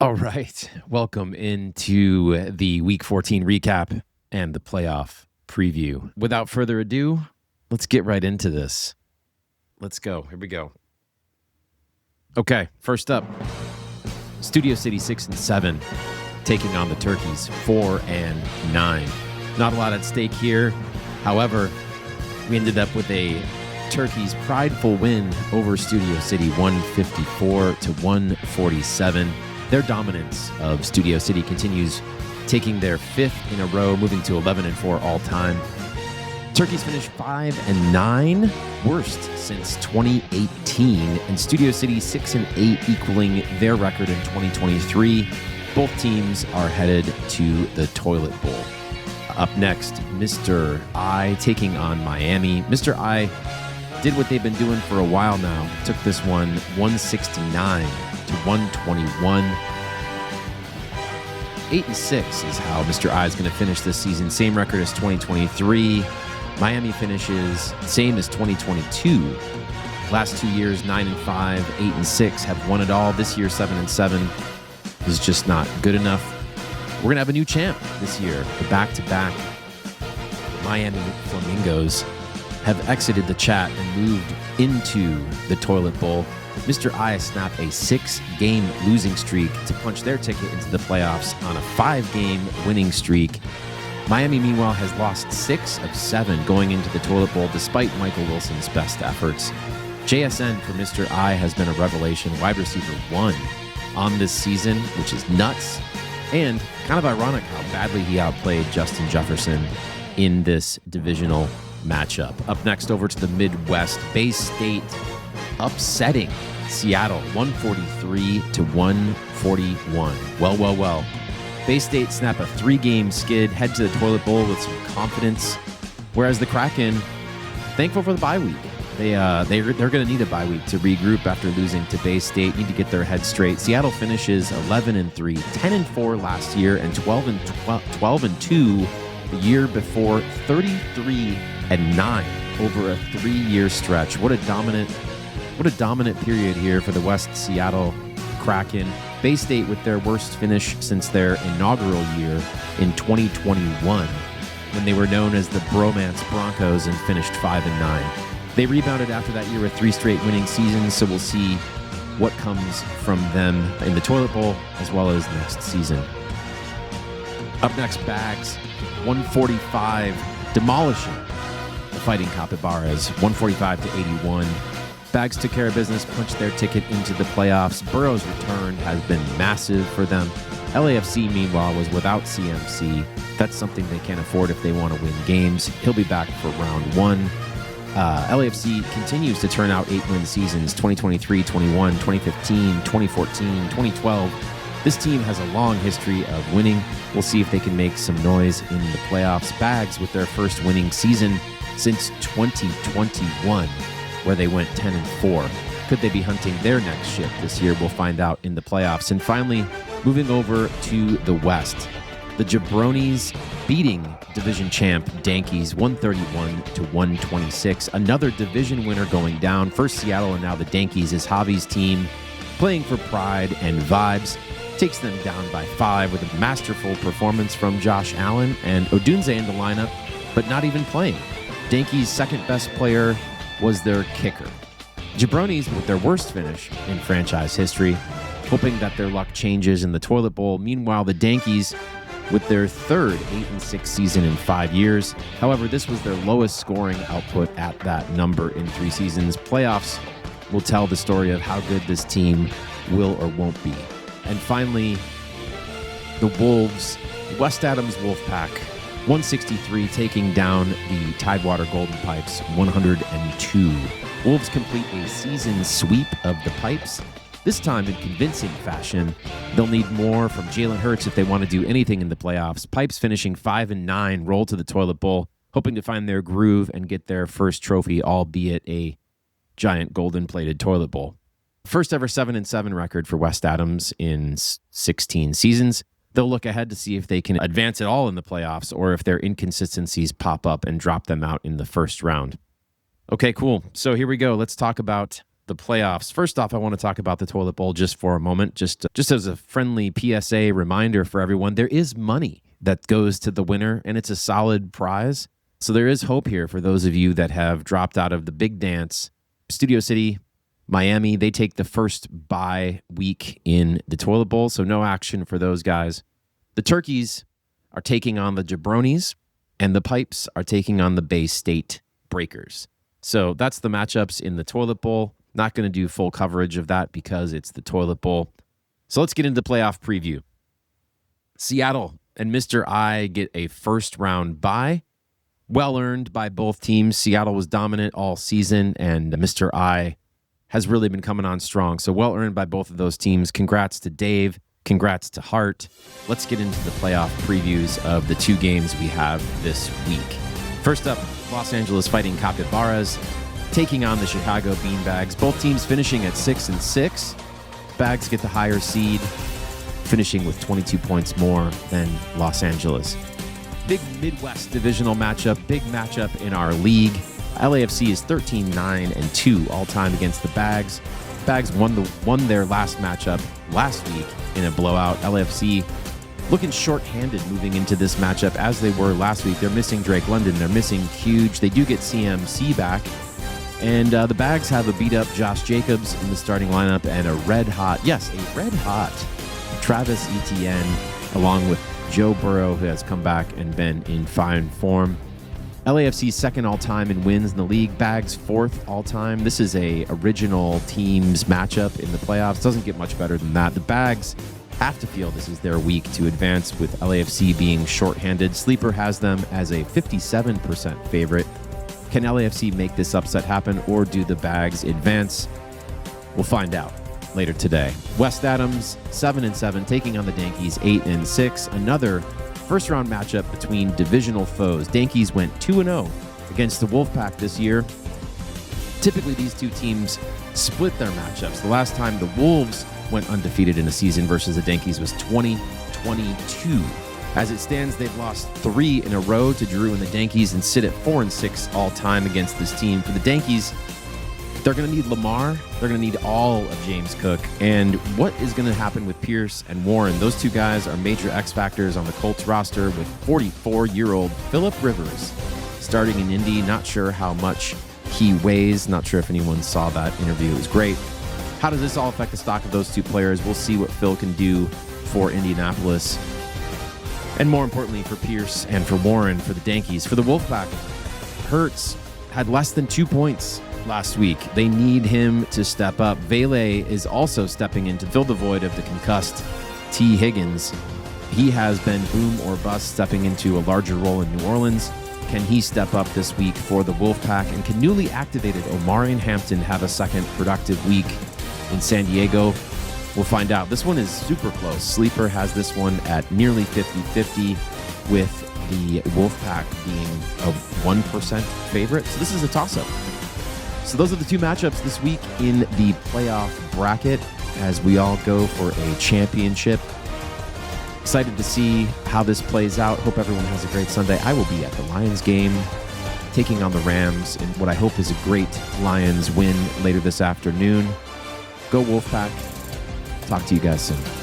All right. Welcome into the Week 14 recap and the playoff preview. Without further ado, let's get right into this. Let's go. Here we go. Okay, first up, Studio City 6 and 7 taking on the Turkeys 4 and 9. Not a lot at stake here. However, we ended up with a Turkeys prideful win over Studio City 154 to 147. Their dominance of Studio City continues, taking their fifth in a row, moving to 11 and 4 all time. Turkeys finished 5 and 9, worst since 2018, and Studio City 6 and 8, equaling their record in 2023. Both teams are headed to the Toilet Bowl. Up next, Mr. I taking on Miami. Mr. I did what they've been doing for a while now. Took this one 169 to 121. 8 and 6 is how Mr. I is going to finish this season. Same record as 2023. Miami finishes same as 2022. Last 2 years, 9 and 5, 8 and 6, have won it all. This year, 7 and 7 is just not good enough. We're going to have a new champ this year. The back-to-back Miami Flamingos have exited the chat and moved into the Toilet Bowl. Mr. I snapped a 6-game losing streak to punch their ticket into the playoffs on a 5-game winning streak. Miami, meanwhile, has lost 6 of 7 going into the Toilet Bowl despite Michael Wilson's best efforts. JSN for Mr. I has been a revelation, wide receiver 1 on this season, which is nuts. And kind of ironic how badly he outplayed Justin Jefferson in this divisional matchup. Up next, over to the Midwest, Bay State upsetting Seattle 143 to 141. Well. Bay State snap a 3-game skid, head to the Toilet Bowl with some confidence, whereas the Kraken, thankful for the bye week. They're going to need a bye week to regroup after losing to Bay State, need to get their head straight. Seattle finishes 11 and 3, 10 and 4 last year, and 12 and 2 the year before, 33 and 9 over a 3-year stretch. What a dominant period here for the West Seattle Kraken. Bay State with their worst finish since their inaugural year in 2021, when they were known as the Bromance Broncos and finished 5 and 9. They rebounded after that year with 3 straight winning seasons, so we'll see what comes from them in the Toilet Bowl as well as next season. Up next, Bags 145, demolishing the Fighting Capybaras 145 to 81. Bags took care of business, punched their ticket into the playoffs. Burrow's return has been massive for them. LAFC, meanwhile, was without CMC. That's something they can't afford if they want to win games. He'll be back for round 1. LAFC continues to turn out 8-win seasons, 2023, 21, 2015, 2014, 2012. This team has a long history of winning. We'll see if they can make some noise in the playoffs. Bags with their first winning season since 2021, where they went 10 and 4. Could they be hunting their next ship this year? We'll find out in the playoffs. And finally, moving over to the West, the Jabronis beating division champ Yankees 131 to 126. Another division winner going down. First Seattle and now the Yankees is Javi's team, playing for pride and vibes. Takes them down by 5 with a masterful performance from Josh Allen and Odunze in the lineup, but not even playing. Yankees' second best player was their kicker. Jabronis with their worst finish in franchise history, hoping that their luck changes in the Toilet Bowl. Meanwhile, the Yankees with their third 8-6 season in 5 years. However, this was their lowest scoring output at that number in 3 seasons. Playoffs will tell the story of how good this team will or won't be. And finally, the Wolves, West Adams Wolfpack, 163, taking down the Tidewater Golden Pipes, 102. Wolves complete a season sweep of the Pipes, this time in convincing fashion. They'll need more from Jalen Hurts if they want to do anything in the playoffs. Pipes finishing 5 and 9, roll to the Toilet Bowl, hoping to find their groove and get their first trophy, albeit a giant golden-plated Toilet Bowl. First ever 7-7 record for West Adams in 16 seasons. They'll look ahead to see if they can advance at all in the playoffs or if their inconsistencies pop up and drop them out in the first round. Okay, cool. So here we go. Let's talk about the playoffs. First off, I want to talk about the toilet bowl just for a moment, just as a friendly PSA reminder for everyone. There is money that goes to the winner, and it's a solid prize. So there is hope here for those of you that have dropped out of the big dance. Studio City, Miami, they take the first bye week in the toilet bowl, so no action for those guys. The Turkeys are taking on the Jabronis, and the Pipes are taking on the Bay State Breakers. So that's the matchups in the toilet bowl. Not going to do full coverage of that because it's the toilet bowl. So let's get into the playoff preview. Seattle and Mr. I get a first-round bye. Well earned by both teams. Seattle was dominant all season, and Mr. I has really been coming on strong. So well earned by both of those teams. Congrats to Dave. Congrats to Hart. Let's get into the playoff previews of the two games we have this week. First up, Los Angeles Fighting Capybaras taking on the Chicago Beanbags. Both teams finishing at 6-6. Bags get the higher seed, finishing with 22 points more than Los Angeles. Big Midwest divisional matchup, big matchup in our league. LAFC is 13-9-2 all-time against the Bags. Bags won their last matchup last week in a blowout. LAFC looking short-handed moving into this matchup as they were last week. They're missing Drake London. They're missing Huge. They do get CMC back. And the Bags have a beat-up Josh Jacobs in the starting lineup and a red-hot Travis Etienne, along with Joe Burrow, who has come back and been in fine form. LAFC's second all-time in wins in the league. Bags fourth all-time. This is a original teams matchup in the playoffs. Doesn't get much better than that. The Bags have to feel this is their week to advance, with LAFC being shorthanded. Sleeper has them as a 57% favorite. Can LAFC make this upset happen, or do the Bags advance? We'll find out later today. West Adams, 7-7, taking on the Yankees, 8-6. Another first-round matchup between divisional foes. Yankees went 2-0 against the Wolfpack this year. Typically, these two teams split their matchups. The last time the Wolves went undefeated in a season versus the Yankees was 2022. As it stands, they've lost 3 in a row to Drew and the Yankees and sit at 4-6 all-time against this team. For the Yankees, they're going to need Lamar. They're going to need all of James Cook. And what is going to happen with Pierce and Warren? Those two guys are major X factors on the Colts roster, with 44-year-old Phillip Rivers starting in Indy. Not sure how much he weighs. Not sure if anyone saw that interview. It was great. How does this all affect the stock of those two players? We'll see what Phil can do for Indianapolis. And more importantly, for Pierce and for Warren, for the Yankees. For the Wolfpack, Hurts had less than 2 points last week. They need him to step up. Vele is also stepping in to fill the void of the concussed T. Higgins. He has been boom or bust, stepping into a larger role in New Orleans. Can he step up this week for the Wolfpack? And can newly activated Omarion Hampton have a second productive week in San Diego? We'll find out. This one is super close. Sleeper has this one at nearly 50-50, with the Wolfpack being a 1% favorite. So this is a toss-up. So those are the two matchups this week in the playoff bracket as we all go for a championship. Excited to see how this plays out. Hope everyone has a great Sunday. I will be at the Lions game taking on the Rams in what I hope is a great Lions win later this afternoon. Go Wolfpack. Talk to you guys soon.